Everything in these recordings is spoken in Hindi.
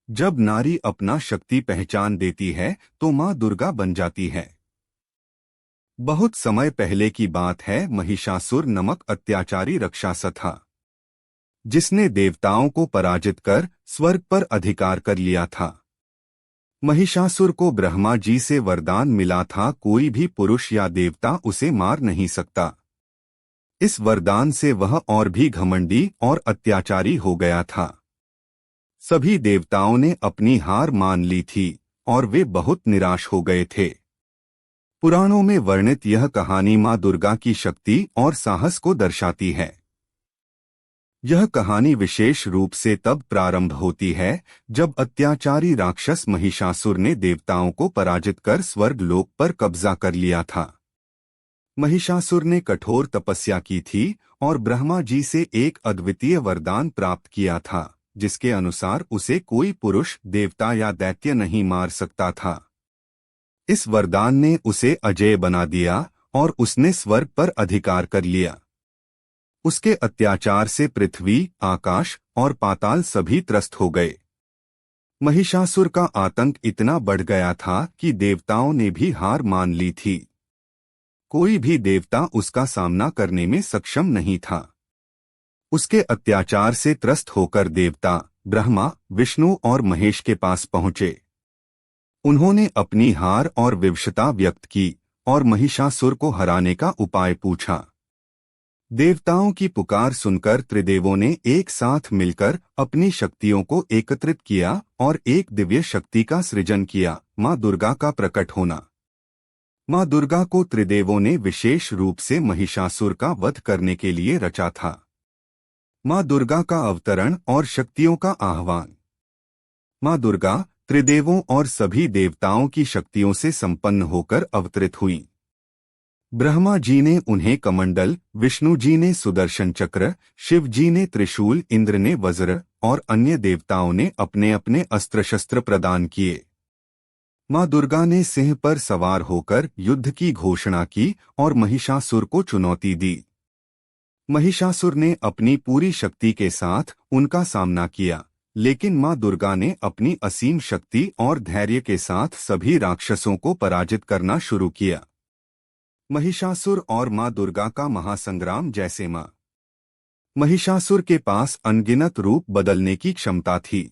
जब नारी अपना शक्ति पहचान देती है तो माँ दुर्गा बन जाती है। बहुत समय पहले की बात है। महिषासुर नामक अत्याचारी राक्षस था, जिसने देवताओं को पराजित कर स्वर्ग पर अधिकार कर लिया था। महिषासुर को ब्रह्मा जी से वरदान मिला था, कोई भी पुरुष या देवता उसे मार नहीं सकता। इस वरदान से वह और भी घमंडी और अत्याचारी हो गया था। सभी देवताओं ने अपनी हार मान ली थी और वे बहुत निराश हो गए थे। पुराणों में वर्णित यह कहानी माँ दुर्गा की शक्ति और साहस को दर्शाती है। यह कहानी विशेष रूप से तब प्रारंभ होती है जब अत्याचारी राक्षस महिषासुर ने देवताओं को पराजित कर स्वर्ग लोक पर कब्जा कर लिया था। महिषासुर ने कठोर तपस्या की थी और ब्रह्मा जी से एक अद्वितीय वरदान प्राप्त किया था, जिसके अनुसार उसे कोई पुरुष, देवता या दैत्य नहीं मार सकता था। इस वरदान ने उसे अजेय बना दिया और उसने स्वर्ग पर अधिकार कर लिया। उसके अत्याचार से पृथ्वी, आकाश और पाताल सभी त्रस्त हो गए। महिषासुर का आतंक इतना बढ़ गया था कि देवताओं ने भी हार मान ली थी। कोई भी देवता उसका सामना करने में सक्षम नहीं था। उसके अत्याचार से त्रस्त होकर देवता ब्रह्मा, विष्णु और महेश के पास पहुंचे। उन्होंने अपनी हार और विवशता व्यक्त की और महिषासुर को हराने का उपाय पूछा। देवताओं की पुकार सुनकर त्रिदेवों ने एक साथ मिलकर अपनी शक्तियों को एकत्रित किया और एक दिव्य शक्ति का सृजन किया, माँ दुर्गा का प्रकट होना। माँ दुर्गा को त्रिदेवों ने विशेष रूप से महिषासुर का वध करने के लिए रचा था। माँ दुर्गा का अवतरण और शक्तियों का आह्वान। माँ दुर्गा त्रिदेवों और सभी देवताओं की शक्तियों से संपन्न होकर अवतरित हुई। ब्रह्मा जी ने उन्हें कमंडल, विष्णु जी ने सुदर्शन चक्र, शिव जी ने त्रिशूल, इंद्र ने वज्र और अन्य देवताओं ने अपने अपने अस्त्र शस्त्र प्रदान किए। माँ दुर्गा ने सिंह पर सवार होकर युद्ध की घोषणा की और महिषासुर को चुनौती दी। महिषासुर ने अपनी पूरी शक्ति के साथ उनका सामना किया, लेकिन माँ दुर्गा ने अपनी असीम शक्ति और धैर्य के साथ सभी राक्षसों को पराजित करना शुरू किया। महिषासुर और माँ दुर्गा का महासंग्राम। जैसे माँ महिषासुर के पास अनगिनत रूप बदलने की क्षमता थी।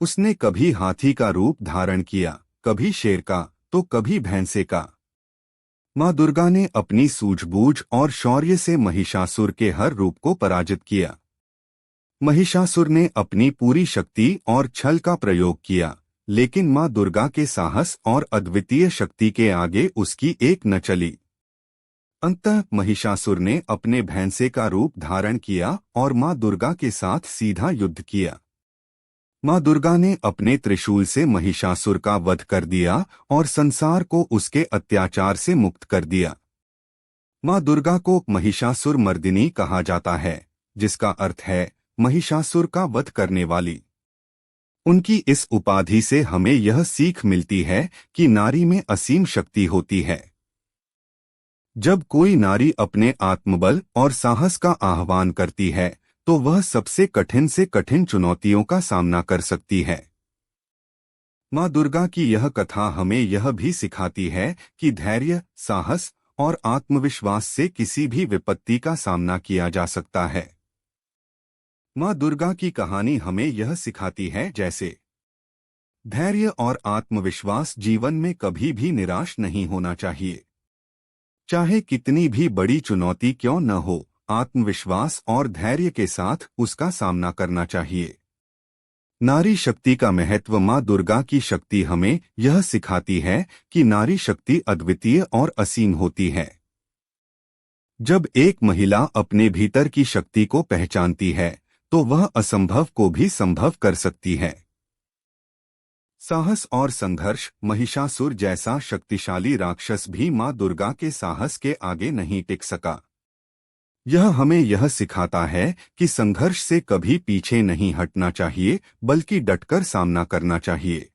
उसने कभी हाथी का रूप धारण किया, कभी शेर का, तो कभी भैंसे का। माँ दुर्गा ने अपनी सूझबूझ और शौर्य से महिषासुर के हर रूप को पराजित किया। महिषासुर ने अपनी पूरी शक्ति और छल का प्रयोग किया, लेकिन माँ दुर्गा के साहस और अद्वितीय शक्ति के आगे उसकी एक न चली। अंततः महिषासुर ने अपने भैंसे का रूप धारण किया और माँ दुर्गा के साथ सीधा युद्ध किया। माँ दुर्गा ने अपने त्रिशूल से महिषासुर का वध कर दिया और संसार को उसके अत्याचार से मुक्त कर दिया। माँ दुर्गा को महिषासुर मर्दिनी कहा जाता है, जिसका अर्थ है महिषासुर का वध करने वाली। उनकी इस उपाधि से हमें यह सीख मिलती है कि नारी में असीम शक्ति होती है। जब कोई नारी अपने आत्मबल और साहस का आह्वान करती है, तो वह सबसे कठिन से कठिन चुनौतियों का सामना कर सकती है। माँ दुर्गा की यह कथा हमें यह भी सिखाती है कि धैर्य, साहस और आत्मविश्वास से किसी भी विपत्ति का सामना किया जा सकता है। माँ दुर्गा की कहानी हमें यह सिखाती है, जैसे धैर्य और आत्मविश्वास जीवन में कभी भी निराश नहीं होना चाहिए। चाहे कितनी भी बड़ी चुनौती क्यों न हो, आत्मविश्वास और धैर्य के साथ उसका सामना करना चाहिए। नारी शक्ति का महत्व। माँ दुर्गा की शक्ति हमें यह सिखाती है कि नारी शक्ति अद्वितीय और असीम होती है। जब एक महिला अपने भीतर की शक्ति को पहचानती है, तो वह असंभव को भी संभव कर सकती है। साहस और संघर्ष। महिषासुर जैसा शक्तिशाली राक्षस भी माँ दुर्गा के साहस के आगे नहीं टिक सका। यह हमें यह सिखाता है कि संघर्ष से कभी पीछे नहीं हटना चाहिए, बल्कि डटकर सामना करना चाहिए।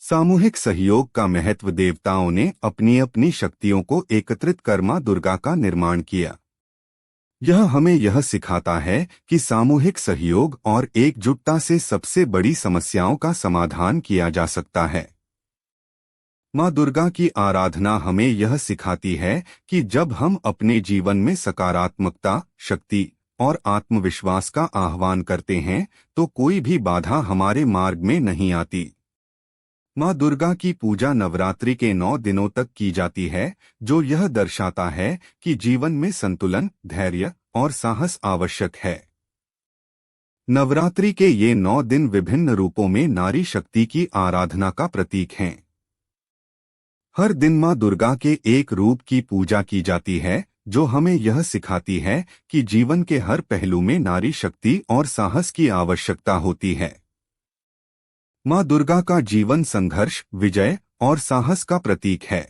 सामूहिक सहयोग का महत्व। देवताओं ने अपनी अपनी शक्तियों को एकत्रित कर माँ दुर्गा का निर्माण किया। यह हमें यह सिखाता है कि सामूहिक सहयोग और एकजुटता से सबसे बड़ी समस्याओं का समाधान किया जा सकता है। माँ दुर्गा की आराधना हमें यह सिखाती है कि जब हम अपने जीवन में सकारात्मकता, शक्ति और आत्मविश्वास का आह्वान करते हैं, तो कोई भी बाधा हमारे मार्ग में नहीं आती। माँ दुर्गा की पूजा नवरात्रि के 9 दिनों तक की जाती है, जो यह दर्शाता है कि जीवन में संतुलन, धैर्य और साहस आवश्यक है। नवरात्रि के ये 9 दिन विभिन्न रूपों में नारी शक्ति की आराधना का प्रतीक हैं। हर दिन माँ दुर्गा के एक रूप की पूजा की जाती है, जो हमें यह सिखाती है कि जीवन के हर पहलू में नारी शक्ति और साहस की आवश्यकता होती है। माँ दुर्गा का जीवन संघर्ष, विजय और साहस का प्रतीक है।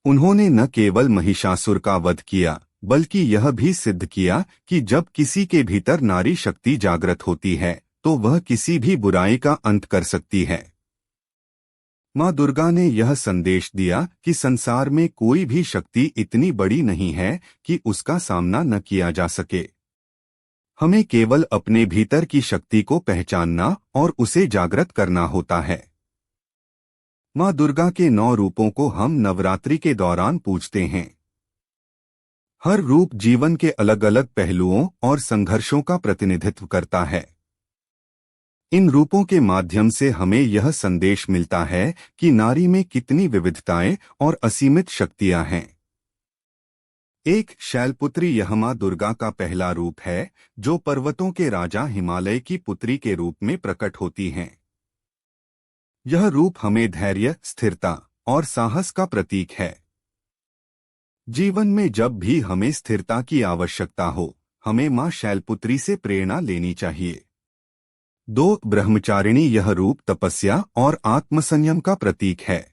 उन्होंने न केवल महिषासुर का वध किया, बल्कि यह भी सिद्ध किया कि जब किसी के भीतर नारी शक्ति जागृत होती है, तो वह किसी भी बुराई का अंत कर सकती है। माँ दुर्गा ने यह संदेश दिया कि संसार में कोई भी शक्ति इतनी बड़ी नहीं है कि उसका सामना न किया जा सके। हमें केवल अपने भीतर की शक्ति को पहचानना और उसे जागृत करना होता है। माँ दुर्गा के 9 रूपों को हम नवरात्रि के दौरान पूजते हैं। हर रूप जीवन के अलग अलग पहलुओं और संघर्षों का प्रतिनिधित्व करता है। इन रूपों के माध्यम से हमें यह संदेश मिलता है कि नारी में कितनी विविधताएं और असीमित शक्तियां हैं। एक शैलपुत्री यह माँ दुर्गा का पहला रूप है, जो पर्वतों के राजा हिमालय की पुत्री के रूप में प्रकट होती हैं। यह रूप हमें धैर्य, स्थिरता और साहस का प्रतीक है। जीवन में जब भी हमें स्थिरता की आवश्यकता हो, हमें माँ शैलपुत्री से प्रेरणा लेनी चाहिए। 2 ब्रह्मचारिणी यह रूप तपस्या और आत्मसंयम का प्रतीक है।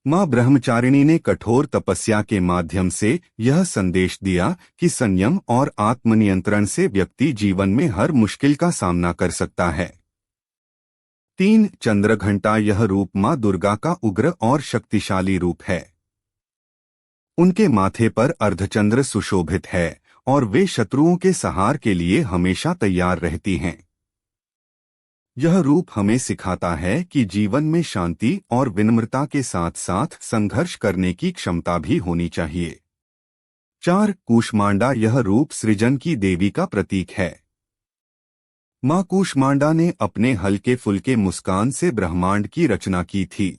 माँ ब्रह्मचारिणी ने कठोर तपस्या के माध्यम से यह संदेश दिया कि संयम और आत्मनियंत्रण से व्यक्ति जीवन में हर मुश्किल का सामना कर सकता है। 3 चंद्रघंटा यह रूप माँ दुर्गा का उग्र और शक्तिशाली रूप है। उनके माथे पर अर्धचंद्र सुशोभित है और वे शत्रुओं के संहार के लिए हमेशा तैयार रहती हैं। यह रूप हमें सिखाता है कि जीवन में शांति और विनम्रता के साथ साथ संघर्ष करने की क्षमता भी होनी चाहिए। 4 कूष्मांडा यह रूप सृजन की देवी का प्रतीक है। माँ कूष्मांडा ने अपने हल्के फुल्के मुस्कान से ब्रह्मांड की रचना की थी।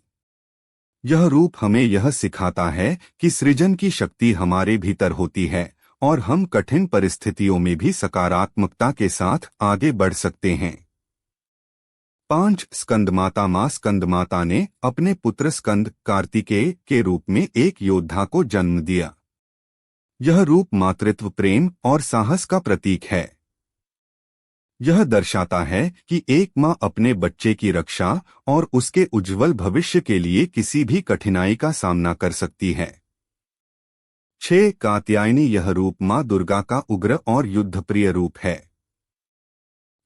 यह रूप हमें यह सिखाता है कि सृजन की शक्ति हमारे भीतर होती है और हम कठिन परिस्थितियों में भी सकारात्मकता के साथ आगे बढ़ सकते हैं। 5 स्कंदमाता माँ स्कंदमाता ने अपने पुत्र स्कंद कार्तिकेय के रूप में एक योद्धा को जन्म दिया। यह रूप मातृत्व, प्रेम और साहस का प्रतीक है। यह दर्शाता है कि एक माँ अपने बच्चे की रक्षा और उसके उज्जवल भविष्य के लिए किसी भी कठिनाई का सामना कर सकती है। 6 कात्यायनी यह रूप माँ दुर्गा का उग्र और युद्धप्रिय रूप है।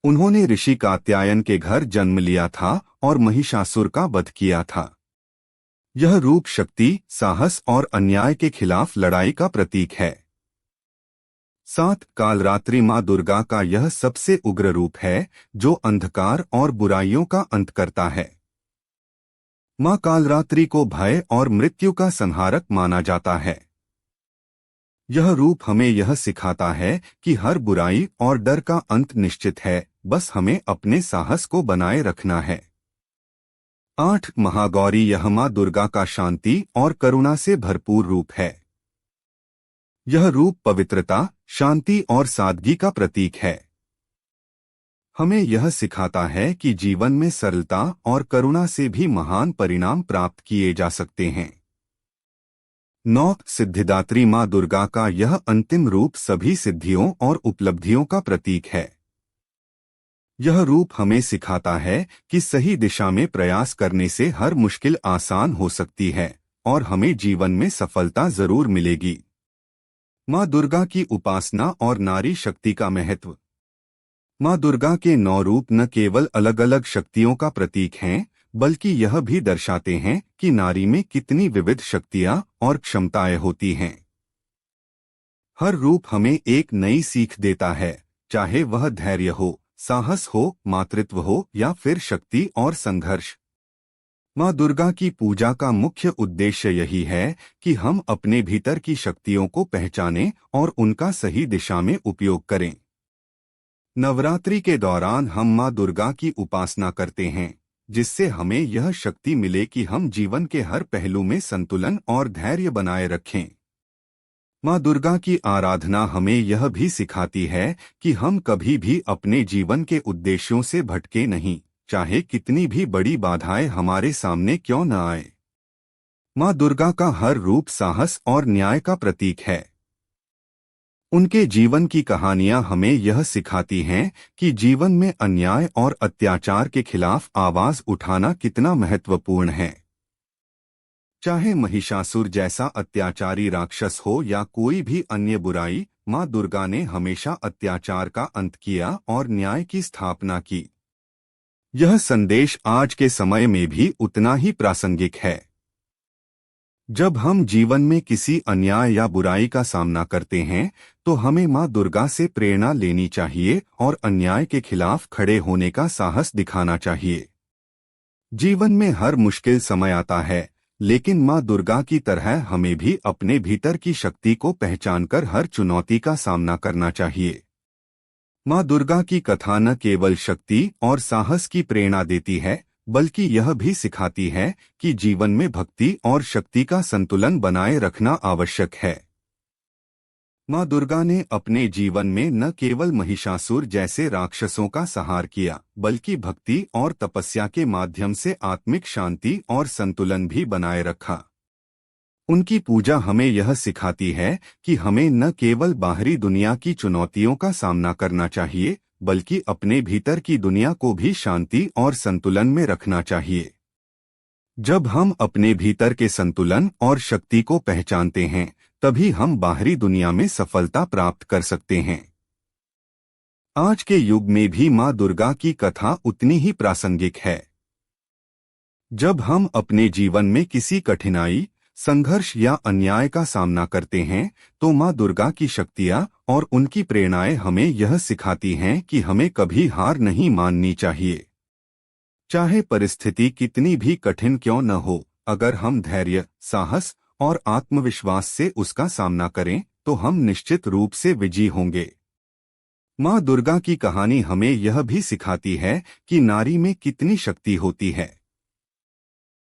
उन्होंने ऋषि कात्यायन के घर जन्म लिया था और महिषासुर का वध किया था। यह रूप शक्ति, साहस और अन्याय के खिलाफ लड़ाई का प्रतीक है। 7 कालरात्रि माँ दुर्गा का यह सबसे उग्र रूप है, जो अंधकार और बुराइयों का अंत करता है। माँ कालरात्रि को भय और मृत्यु का संहारक माना जाता है। यह रूप हमें यह सिखाता है कि हर बुराई और डर का अंत निश्चित है, बस हमें अपने साहस को बनाए रखना है। 8 महागौरी यह माँ दुर्गा का शांति और करुणा से भरपूर रूप है। यह रूप पवित्रता, शांति और सादगी का प्रतीक है। हमें यह सिखाता है कि जीवन में सरलता और करुणा से भी महान परिणाम प्राप्त किए जा सकते हैं। 9 सिद्धिदात्री माँ दुर्गा का यह अंतिम रूप सभी सिद्धियों और उपलब्धियों का प्रतीक है। यह रूप हमें सिखाता है कि सही दिशा में प्रयास करने से हर मुश्किल आसान हो सकती है और हमें जीवन में सफलता जरूर मिलेगी। माँ दुर्गा की उपासना और नारी शक्ति का महत्व। माँ दुर्गा के 9 रूप न केवल अलग अलग शक्तियों का प्रतीक हैं, बल्कि यह भी दर्शाते हैं कि नारी में कितनी विविध शक्तियाँ और क्षमताएं होती हैं। हर रूप हमें एक नई सीख देता है, चाहे वह धैर्य हो, साहस हो, मातृत्व हो या फिर शक्ति और संघर्ष। माँ दुर्गा की पूजा का मुख्य उद्देश्य यही है कि हम अपने भीतर की शक्तियों को पहचानें और उनका सही दिशा में उपयोग करें। नवरात्रि के दौरान हम माँ दुर्गा की उपासना करते हैं, जिससे हमें यह शक्ति मिले कि हम जीवन के हर पहलू में संतुलन और धैर्य बनाए रखें। माँ दुर्गा की आराधना हमें यह भी सिखाती है कि हम कभी भी अपने जीवन के उद्देश्यों से भटके नहीं, चाहे कितनी भी बड़ी बाधाएं हमारे सामने क्यों न आए। माँ दुर्गा का हर रूप साहस और न्याय का प्रतीक है। उनके जीवन की कहानियां हमें यह सिखाती हैं कि जीवन में अन्याय और अत्याचार के खिलाफ आवाज उठाना कितना महत्वपूर्ण है। चाहे महिषासुर जैसा अत्याचारी राक्षस हो या कोई भी अन्य बुराई, माँ दुर्गा ने हमेशा अत्याचार का अंत किया और न्याय की स्थापना की। यह संदेश आज के समय में भी उतना ही प्रासंगिक है। जब हम जीवन में किसी अन्याय या बुराई का सामना करते हैं, तो हमें माँ दुर्गा से प्रेरणा लेनी चाहिए और अन्याय के खिलाफ खड़े होने का साहस दिखाना चाहिए। जीवन में हर मुश्किल समय आता है, लेकिन माँ दुर्गा की तरह हमें भी अपने भीतर की शक्ति को पहचानकर हर चुनौती का सामना करना चाहिए। माँ दुर्गा की कथा न केवल शक्ति और साहस की प्रेरणा देती है, बल्कि यह भी सिखाती है कि जीवन में भक्ति और शक्ति का संतुलन बनाए रखना आवश्यक है। माँ दुर्गा ने अपने जीवन में न केवल महिषासुर जैसे राक्षसों का संहार किया, बल्कि भक्ति और तपस्या के माध्यम से आत्मिक शांति और संतुलन भी बनाए रखा। उनकी पूजा हमें यह सिखाती है कि हमें न केवल बाहरी दुनिया की चुनौतियों का सामना करना चाहिए, बल्कि अपने भीतर की दुनिया को भी शांति और संतुलन में रखना चाहिए। जब हम अपने भीतर के संतुलन और शक्ति को पहचानते हैं, तभी हम बाहरी दुनिया में सफलता प्राप्त कर सकते हैं। आज के युग में भी माँ दुर्गा की कथा उतनी ही प्रासंगिक है। जब हम अपने जीवन में किसी कठिनाई, संघर्ष या अन्याय का सामना करते हैं, तो माँ दुर्गा की शक्तियाँ और उनकी प्रेरणाएं हमें यह सिखाती हैं कि हमें कभी हार नहीं माननी चाहिए। चाहे परिस्थिति कितनी भी कठिन क्यों न हो, अगर हम धैर्य, साहस और आत्मविश्वास से उसका सामना करें, तो हम निश्चित रूप से विजयी होंगे। माँ दुर्गा की कहानी हमें यह भी सिखाती है कि नारी में कितनी शक्ति होती है।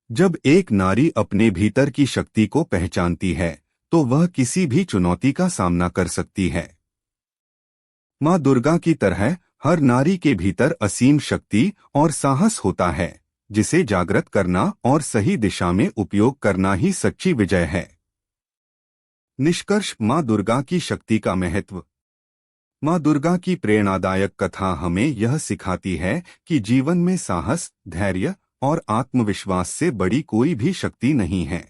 जब एक नारी अपने भीतर की शक्ति को पहचानती है, तो वह किसी भी चुनौती का सामना कर सकती है। माँ दुर्गा की तरह हर नारी के भीतर असीम शक्ति और साहस होता है, जिसे जागृत करना और सही दिशा में उपयोग करना ही सच्ची विजय है। निष्कर्ष, माँ दुर्गा की शक्ति का महत्व। माँ दुर्गा की प्रेरणादायक कथा हमें यह सिखाती है कि जीवन में साहस, धैर्य और आत्मविश्वास से बड़ी कोई भी शक्ति नहीं है।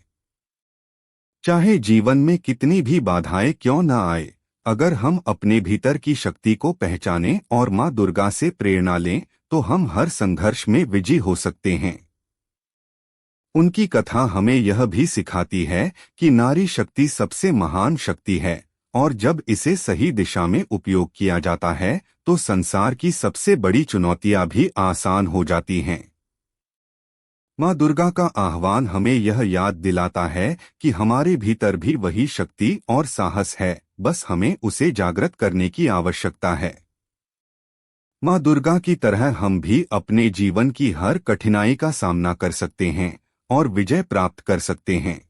चाहे जीवन में कितनी भी बाधाएं क्यों न आए, अगर हम अपने भीतर की शक्ति को पहचानें और माँ दुर्गा से प्रेरणा लें, तो हम हर संघर्ष में विजयी हो सकते हैं। उनकी कथा हमें यह भी सिखाती है कि नारी शक्ति सबसे महान शक्ति है, और जब इसे सही दिशा में उपयोग किया जाता है, तो संसार की सबसे बड़ी चुनौतियां भी आसान हो जाती हैं। माँ दुर्गा का आह्वान हमें यह याद दिलाता है कि हमारे भीतर भी वही शक्ति और साहस है, बस हमें उसे जागृत करने की आवश्यकता है। माँ दुर्गा की तरह हम भी अपने जीवन की हर कठिनाई का सामना कर सकते हैं और विजय प्राप्त कर सकते हैं।